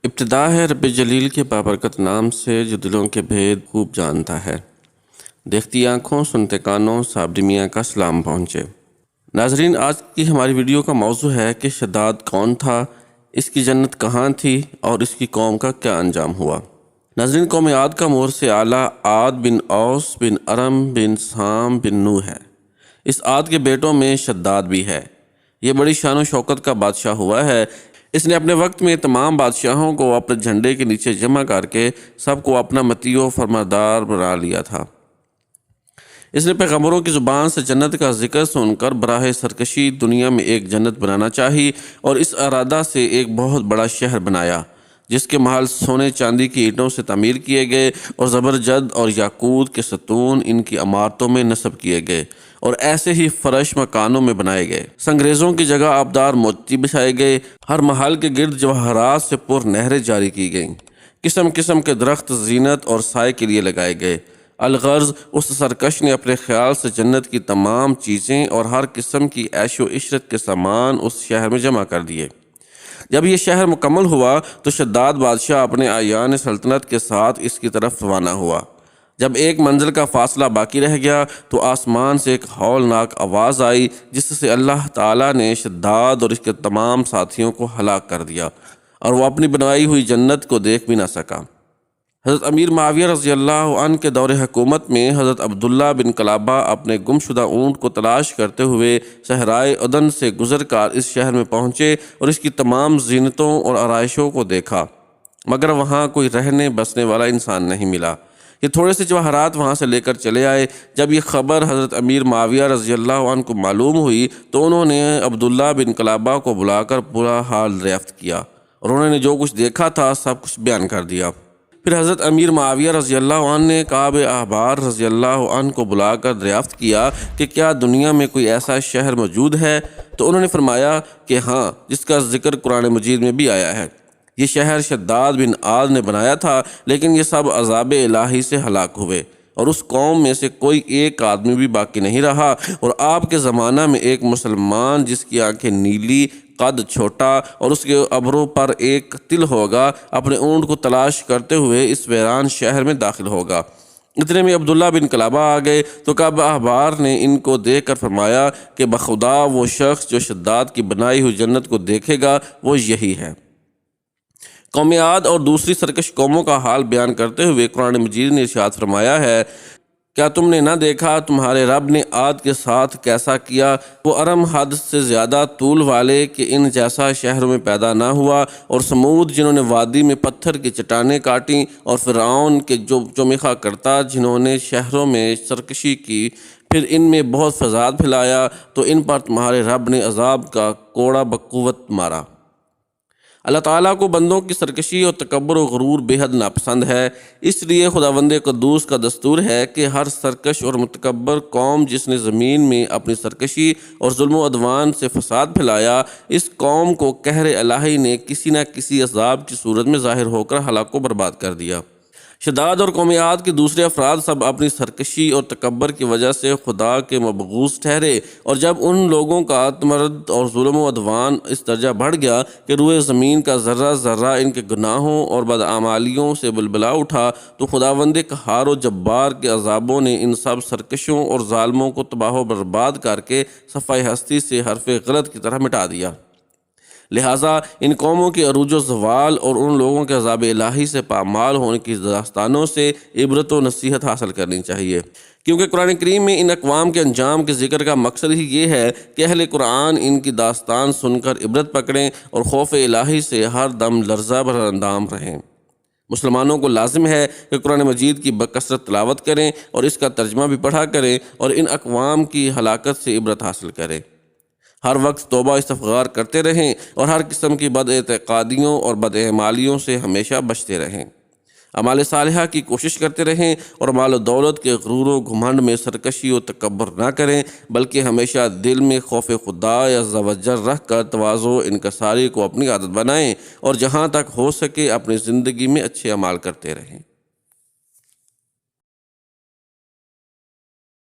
ابتدا ہے رب جلیل کے بابرکت نام سے جو دلوں کے بھید خوب جانتا ہے۔ دیکھتی آنکھوں سنتے کانوں صابری میاں کا سلام پہنچے۔ ناظرین، آج کی ہماری ویڈیو کا موضوع ہے کہ شداد کون تھا، اس کی جنت کہاں تھی اور اس کی قوم کا کیا انجام ہوا۔ ناظرین، قوم عاد کا مورث اعلیٰ عاد بن اوس بن ارم بن سام بن نوح ہے۔ اس عاد کے بیٹوں میں شداد بھی ہے۔ یہ بڑی شان و شوکت کا بادشاہ ہوا ہے۔ اس نے اپنے وقت میں تمام بادشاہوں کو اپنے جھنڈے کے نیچے جمع کر کے سب کو اپنا مطیع و فرماندار بنا لیا تھا۔ اس نے پیغمبروں کی زبان سے جنت کا ذکر سن کر براہ سرکشی دنیا میں ایک جنت بنانا چاہی اور اس ارادہ سے ایک بہت بڑا شہر بنایا، جس کے محل سونے چاندی کی اینٹوں سے تعمیر کیے گئے اور زبرجد اور یاقوت کے ستون ان کی عمارتوں میں نصب کیے گئے اور ایسے ہی فرش مکانوں میں بنائے گئے۔ سنگریزوں کی جگہ آبدار موتی بچھائے گئے۔ ہر محل کے گرد جواہرات سے پر نہریں جاری کی گئیں۔ قسم قسم کے درخت زینت اور سائے کے لیے لگائے گئے۔ الغرض اس سرکش نے اپنے خیال سے جنت کی تمام چیزیں اور ہر قسم کی عیش و عشرت کے سامان اس شہر میں جمع کر دیے۔ جب یہ شہر مکمل ہوا تو شداد بادشاہ اپنے اعیان سلطنت کے ساتھ اس کی طرف روانہ ہوا۔ جب ایک منزل کا فاصلہ باقی رہ گیا تو آسمان سے ایک ہولناک آواز آئی، جس سے اللہ تعالیٰ نے شداد اور اس کے تمام ساتھیوں کو ہلاک کر دیا اور وہ اپنی بنائی ہوئی جنت کو دیکھ بھی نہ سکا۔ حضرت امیر معاویہ رضی اللہ عنہ کے دور حکومت میں حضرت عبداللہ بن کلابہ اپنے گم شدہ اونٹ کو تلاش کرتے ہوئے صحرائے عدن سے گزر کر اس شہر میں پہنچے اور اس کی تمام زینتوں اور آرائشوں کو دیکھا، مگر وہاں کوئی رہنے بسنے والا انسان نہیں ملا۔ یہ تھوڑے سے جواہرات وہاں سے لے کر چلے آئے۔ جب یہ خبر حضرت امیر معاویہ رضی اللہ عنہ کو معلوم ہوئی تو انہوں نے عبداللہ بن کلابہ کو بلا کر برا حال دریافت کیا اور انہوں نے جو کچھ دیکھا تھا سب کچھ بیان کر دیا۔ پھر حضرت امیر معاویہ رضی اللہ عنہ نے کعب احبار رضی اللہ عنہ کو بلا کر دریافت کیا کہ کیا دنیا میں کوئی ایسا شہر موجود ہے؟ تو انہوں نے فرمایا کہ ہاں، جس کا ذکر قرآن مجید میں بھی آیا ہے۔ یہ شہر شداد بن عاد نے بنایا تھا، لیکن یہ سب عذاب الہی سے ہلاک ہوئے اور اس قوم میں سے کوئی ایک آدمی بھی باقی نہیں رہا۔ اور آپ کے زمانہ میں ایک مسلمان جس کی آنکھیں نیلی، قد چھوٹا اور اس کے ابروں پر ایک تل ہوگا، اپنے اونٹ کو تلاش کرتے ہوئے اس ویران شہر میں داخل ہوگا۔ اتنے میں عبداللہ بن کلابہ آ گئے تو کعب احبار نے ان کو دیکھ کر فرمایا کہ بخدا وہ شخص جو شداد کی بنائی ہوئی جنت کو دیکھے گا وہ یہی ہے۔ قوم عاد اور دوسری سرکش قوموں کا حال بیان کرتے ہوئے قرآن مجید نے ارشاد فرمایا ہے، کیا تم نے نہ دیکھا تمہارے رب نے عاد کے ساتھ کیسا کیا؟ وہ ارم حد سے زیادہ طول والے کہ ان جیسا شہروں میں پیدا نہ ہوا، اور سمود جنہوں نے وادی میں پتھر کی چٹانیں کاٹیں، اور فرعون کے جو چمیخا کرتا جنہوں نے شہروں میں سرکشی کی، پھر ان میں بہت فساد پھیلایا تو ان پر تمہارے رب نے عذاب کا کوڑا بقوت مارا۔ اللہ تعالیٰ کو بندوں کی سرکشی اور تکبر و غرور بے حد ناپسند ہے، اس لیے خداوند قدوس کا دستور ہے کہ ہر سرکش اور متکبر قوم جس نے زمین میں اپنی سرکشی اور ظلم و عدوان سے فساد پھیلایا، اس قوم کو قہر الہی نے کسی نہ کسی عذاب کی صورت میں ظاہر ہو کر ہلاک و برباد کر دیا۔ شداد اور قوم عاد کے دوسرے افراد سب اپنی سرکشی اور تکبر کی وجہ سے خدا کے مبغوض ٹھہرے، اور جب ان لوگوں کا تمرد اور ظلم و عدوان اس درجہ بڑھ گیا کہ روئے زمین کا ذرہ ذرہ ان کے گناہوں اور بدعمالیوں سے بلبلا اٹھا، تو خداوند قہار و جبار کے عذابوں نے ان سب سرکشوں اور ظالموں کو تباہ و برباد کر کے صفحہ ہستی سے حرف غلط کی طرح مٹا دیا۔ لہٰذا ان قوموں کے عروج و زوال اور ان لوگوں کے عذاب الہی سے پامال ہونے کی داستانوں سے عبرت و نصیحت حاصل کرنی چاہیے، کیونکہ قرآن کریم میں ان اقوام کے انجام کے ذکر کا مقصد ہی یہ ہے کہ اہل قرآن ان کی داستان سن کر عبرت پکڑیں اور خوف الہی سے ہر دم لرزہ بر اندام رہیں۔ مسلمانوں کو لازم ہے کہ قرآن مجید کی بکثرت تلاوت کریں اور اس کا ترجمہ بھی پڑھا کریں اور ان اقوام کی ہلاکت سے عبرت حاصل کریں۔ ہر وقت توبہ استغفار کرتے رہیں اور ہر قسم کی بد اعتقادیوں اور بد اعمالیوں سے ہمیشہ بچتے رہیں۔ اعمال صالحہ کی کوشش کرتے رہیں اور مال و دولت کے غرور و گھمنڈ میں سرکشی و تکبر نہ کریں، بلکہ ہمیشہ دل میں خوف خدا عز و جل رکھ کر تواضع و انکساری کو اپنی عادت بنائیں اور جہاں تک ہو سکے اپنی زندگی میں اچھے اعمال کرتے رہیں۔